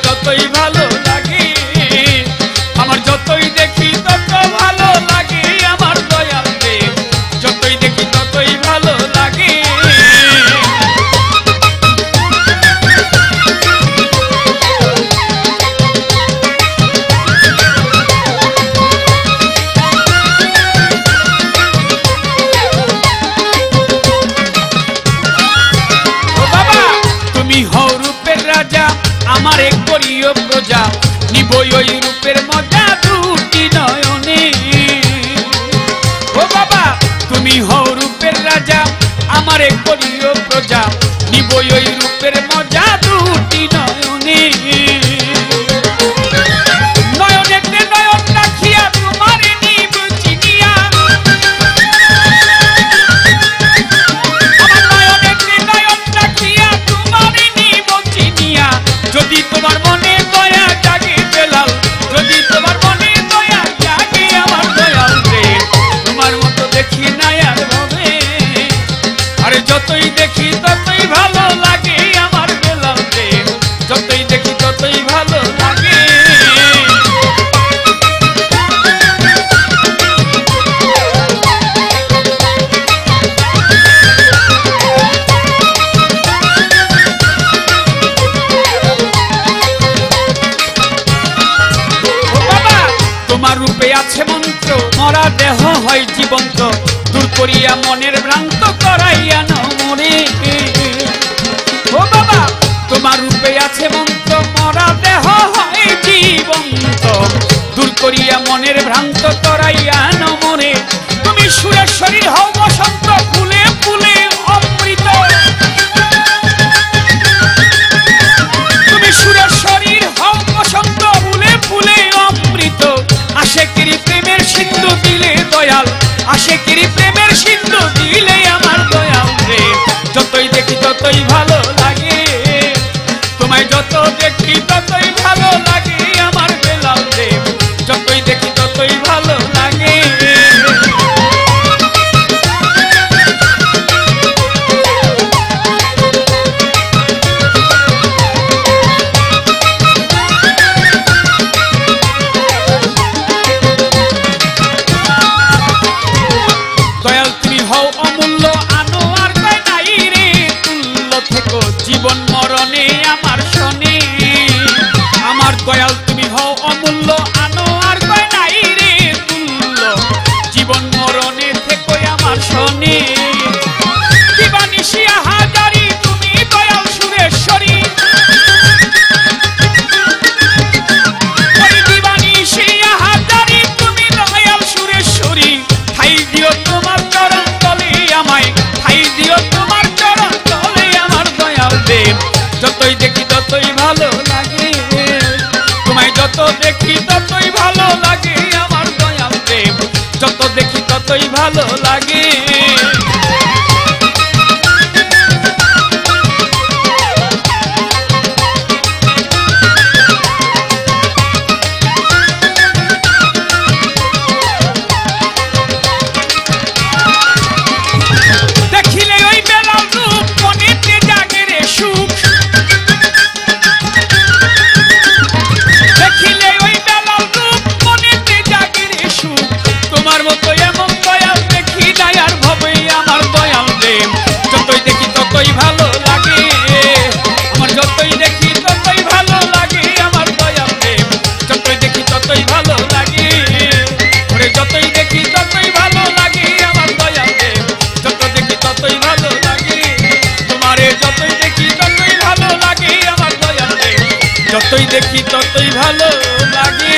ততই ভালো লাগে, আমার যতই দেখি তত ভালো লাগে, আমার দয়াল দেব যতই দেখি ততই ভালো লাগে। তুমি হও রূপের রাজা, আমার এক করিও প্রজা, নিবই ওই রূপের মজা দুটি নয়নে। ও বাবা তুমি হও রূপের রাজা, আমার এক করিও প্রজা, নিবই ওই রূপের মজা দুটি নয়নে। নয়নেতে নয়ন রাখিয়া তোমার নিব চিনিয়া, আমার নয়নেতে নয়ন রাখিয়া তোমার নিব চিনিয়া। যদি তোমার মনে দয়া জাগে বেলাল, যদি তোমার মনে দয়া জাগে আমার দয়াল দেব, তোমার মতো দেখি না আর হবে। আরে যতই দেখি ততই ভালো লাগে আমার বেলাল দেব, যতই দেখি ততই ভালো লাগে। তোমার রূপে আছে মন্ত্র, মরা দেহ হয় জীবন্ত, দূর করিয়া মনের ভ্রান্ত করাইয়া ন মরে। ও বাবা তোমার রূপে আছে মন্ত্র, মরা দেহ হয় জীবন্ত, দূর করিয়া মনের ভ্রান্ত করাইয়া ন মরে। তুমি সুরেশ্বরী হও বসন্ত, ফুলে ফুলে অমৃত, তুমি সুরেশ্বরীর হও বসন্ত, ফুলে ফুলে অমৃত। আশেকেরই প্রেমের সিন্ধু দিলে দয়াল, আশেকেরই প্রেমের সিন্ধু দিলে আমার দয়াল রে, যতই দেখি ততই ভালো লাগে, তোমায় যত দেখি ততই ভালো লাগে আমার বেলাল দেব, যতই দেখি ততই ভালো লাগে। জীবন মরণে আমার শোনে, আমার দয়াল তুমি হও অমূল্য, আনো আর কয় নাই রে তুল্য, জীবন মরণে থেকো আমার শোনে। দিবানিশি হাজারি তুমি দয়াল সুরেশ্বরী, ওই দিবানিশি হাজারি তুমি দয়াল সুরেশ্বরী। ঠাই দিও তোমার চরণ তলে আমায়, ঠাই দিও তোমার চরণ তলে আমার দয়াল দেব, যতই দেখি ততই ভালো লাগে, তোমায় যত দেখি ততই ভালো লাগে আমার দয়াল দেব, যত দেখি ততই ভালো লাগে। দেখিলে ওই বেলাল রূপ মনেতে জাগে রে সুখ, দেখিলে ওই বেলাল রূপ মনেতে জাগে রে সুখ, তোমার মতো এমন দয়াল দেখি নাই আর ভবে আমার দয়াল দেব, যতই দেখি ততই ভালো লাগে, আমার যতই দেখি ততই ভালো লাগে আমার দয়াল দেব, যতই দেখি ততই ভালো লাগে, ওরে যতই দেখি ততই ভালো লাগে আমার দয়াল দেব, যত দেখি ততই ভালো লাগে, তোমারে যতই দেখি ততই ভালো লাগে আমার দয়াল দেব, যতই দেখি ততই ভালো লাগে।